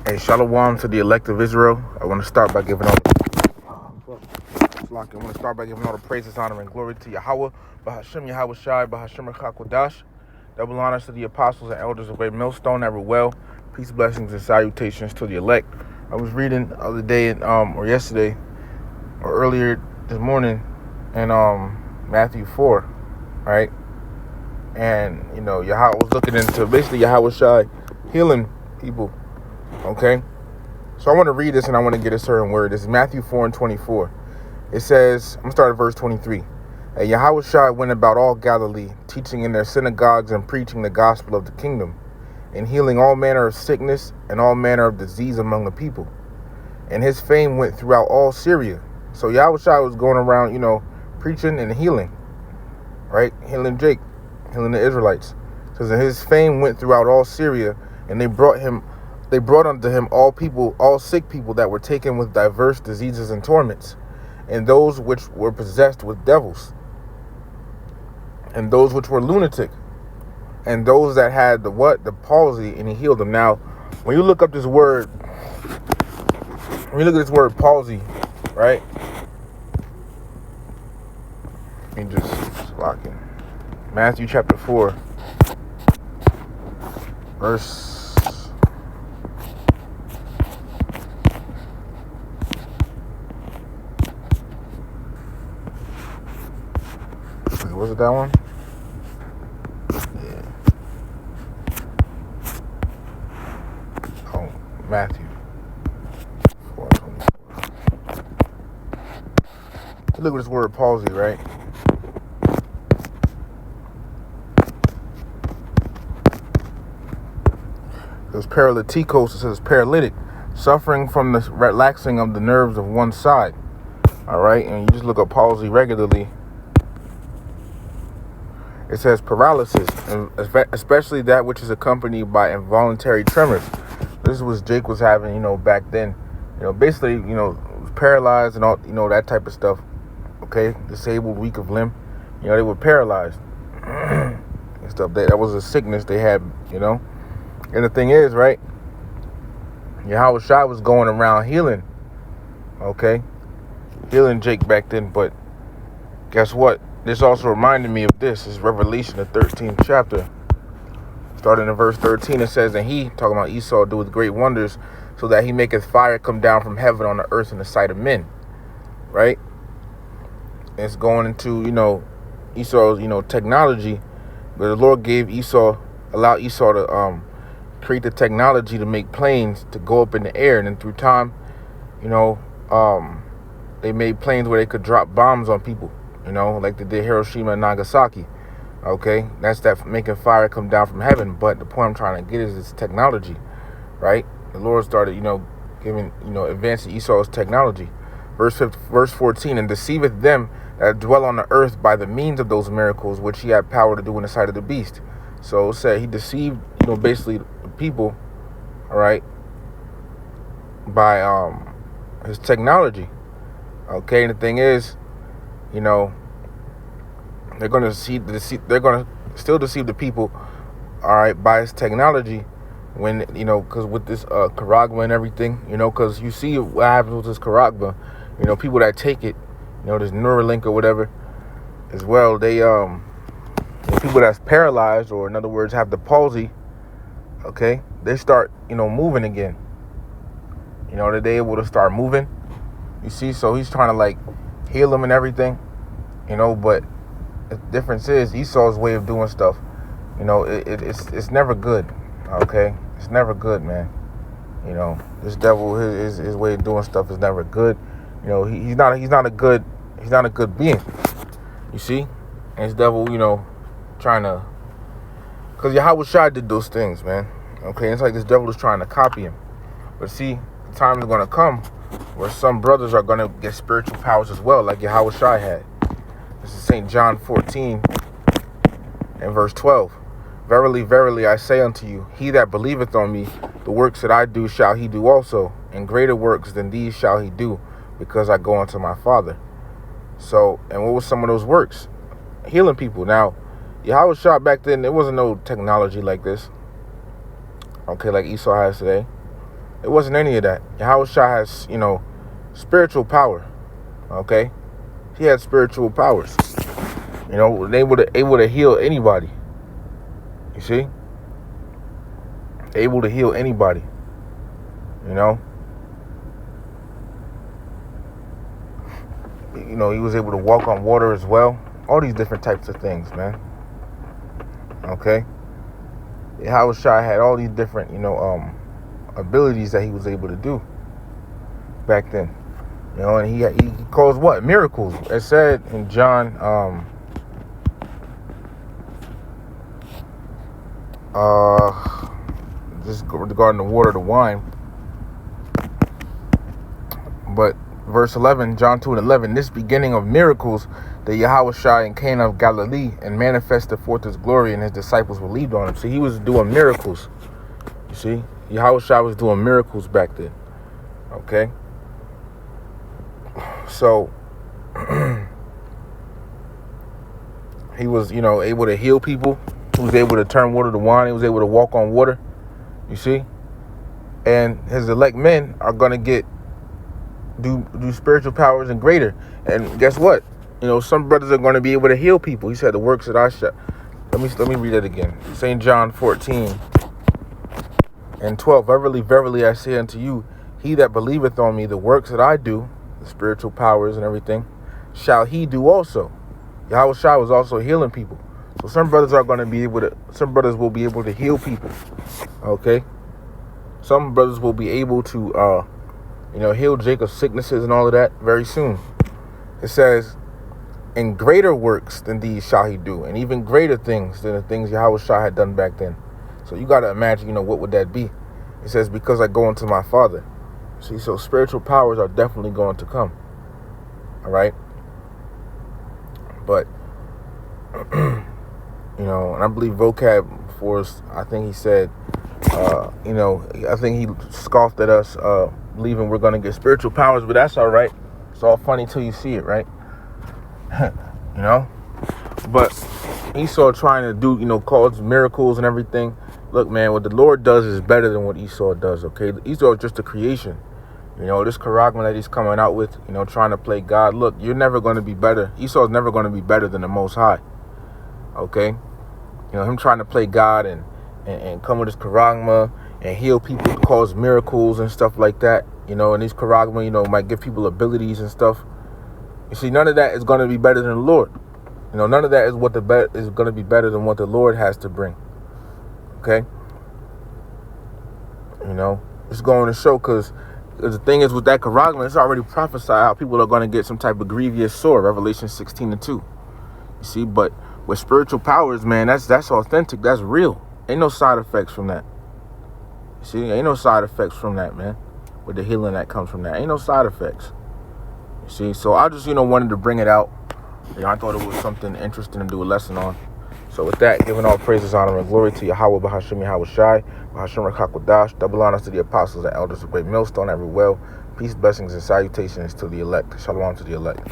Hey, shalom to the elect of Israel. I want to start by giving all the praises, honor, and glory to Yahweh, Bahashem Yahawashi, Bahashem Chakodash. Double honors to the apostles and elders of Great Millstone that were well. Peace, blessings, and salutations to the elect. I was reading the other day, or yesterday, or earlier this morning, in Matthew 4, right? And Yahweh was looking into basically Yahawashi healing people. Okay, so I want to read this and I want to get a certain word. This is Matthew 4:24. It says, I'm going to start at verse 23. And Yahawashi went about all Galilee, teaching in their synagogues and preaching the gospel of the kingdom, and healing all manner of sickness and all manner of disease among the people. And his fame went throughout all Syria. So Yahawashi was going around, preaching and healing, right? Healing the Israelites. Because his fame went throughout all Syria, and they brought unto him all sick people that were taken with diverse diseases and torments, and those which were possessed with devils, and those which were lunatic, and those that had the palsy, and he healed them. Now, when you look up this word, palsy, right? Let me just lock in. Matthew chapter 4, verse. Was it that one? Yeah. Oh, Matthew 4:24. Look at this word palsy, right? There's paralytikos, it says paralytic, suffering from the relaxing of the nerves of one side. All right, and you just look up palsy regularly. It says paralysis, and especially that which is accompanied by involuntary tremors. This was Jake was having, back then. Basically, was paralyzed and all, that type of stuff. Okay, disabled, weak of limb. They were paralyzed and stuff. That was a sickness they had. And the thing is, right? Yahawashi was going around healing. Okay, healing Jake back then, but guess what? This also reminded me of this. It's Revelation, the 13th chapter. Starting in verse 13, it says, and he, talking about Esau, doeth great wonders, so that he maketh fire come down from heaven on the earth in the sight of men. Right? And it's going into, Esau's, technology. But the Lord allowed Esau to create the technology to make planes to go up in the air. And then through time, they made planes where they could drop bombs on people. Like they did Hiroshima and Nagasaki. Okay, that's that making fire come down from heaven. But the point I'm trying to get is this technology, right? The Lord started, giving, advancing Esau's technology. Verse 14, and deceiveth them that dwell on the earth by the means of those miracles which he had power to do in the sight of the beast. So it said he deceived, basically the people, all right, by his technology. Okay, and the thing is, they're going to still deceive the people, all right, by his technology when, because with this Karagba and everything, because you see what happens with this Karagba, people that take it, this Neuralink or whatever as well, they, people that's paralyzed, or in other words, have the palsy, okay, they start, moving again. They're able to start moving, you see, so he's trying to heal them and everything, but the difference is Esau's way of doing stuff, it's never good, okay? It's never good, man. This devil, his way of doing stuff is never good. He's not a good being, you see? And his devil, trying to, because Yahawashi did those things, man, okay? It's like this devil is trying to copy him. But see, the time is going to come where some brothers are going to get spiritual powers as well, like Yahawashi had. This is St. John 14 and verse 12. Verily, verily, I say unto you, he that believeth on me, the works that I do shall he do also, and greater works than these shall he do, because I go unto my Father. So, and what was some of those works? Healing people. Now, Yahawashi back then, there wasn't no technology like this, okay, like Esau has today. It wasn't any of that. Yahawashi has, spiritual power. Okay? He had spiritual powers. They able to heal anybody. You see? Able to heal anybody. He was able to walk on water as well. All these different types of things, man. Okay? Yahawashi had all these different, abilities that he was able to do back then. And he caused what? Miracles. It said in John, just regarding the water, the wine. But verse 11, John 2:11, this beginning of miracles that Yahawashi in Cana of Galilee and manifested forth his glory, and his disciples believed on him. See, he was doing miracles. You see, Yahawashi was doing miracles back then. Okay. So he was, able to heal people. He was able to turn water to wine. He was able to walk on water. You see, and his elect men are gonna do spiritual powers and greater. And guess what? Some brothers are going to be able to heal people. He said, the works that I shall. Let me read that again. St. John 14:12. Verily, verily, I say unto you, he that believeth on me, the works that I do, the spiritual powers and everything, shall he do also. Yahawashi was also healing people. So some brothers will be able to heal people. Okay? Some brothers will be able to heal Jacob's sicknesses and all of that very soon. It says, and greater works than these shall he do, and even greater things than the things Yahawashi had done back then. So you got to imagine, what would that be? It says, because I go unto my Father. See, so spiritual powers are definitely going to come. All right? But, and I believe vocab for us, I think he said, I think he scoffed at us, believing we're going to get spiritual powers, but that's all right. It's all funny till you see it, right? But Esau trying to do, cause miracles and everything. Look, man, what the Lord does is better than what Esau does, okay? Esau is just a creation. This charagma that he's coming out with, trying to play God. Look, you're never going to be better. Esau's never going to be better than the Most High, okay? Him trying to play God and come with his charagma and heal people, cause miracles and stuff like that, and these charagma, might give people abilities and stuff. You see, none of that is going to be better than the Lord. None of that is is going to be better than what the Lord has to bring. Okay? It's going to show, because the thing is with that charagma, it's already prophesied how people are going to get some type of grievous sore, Revelation 16:2. You see, but with spiritual powers, man, that's authentic, that's real. Ain't no side effects from that. You see, ain't no side effects from that, man. With the healing that comes from that, ain't no side effects. You see, so I just, wanted to bring it out. I thought it was something interesting to do a lesson on. So with that, giving all praises, honor, and glory to Yahweh, Bahashim Yahawashi, Bahashim Rakakwadash, double honors to the apostles and elders of Great Millstone, every well, peace, blessings, and salutations to the elect. Shalom to the elect.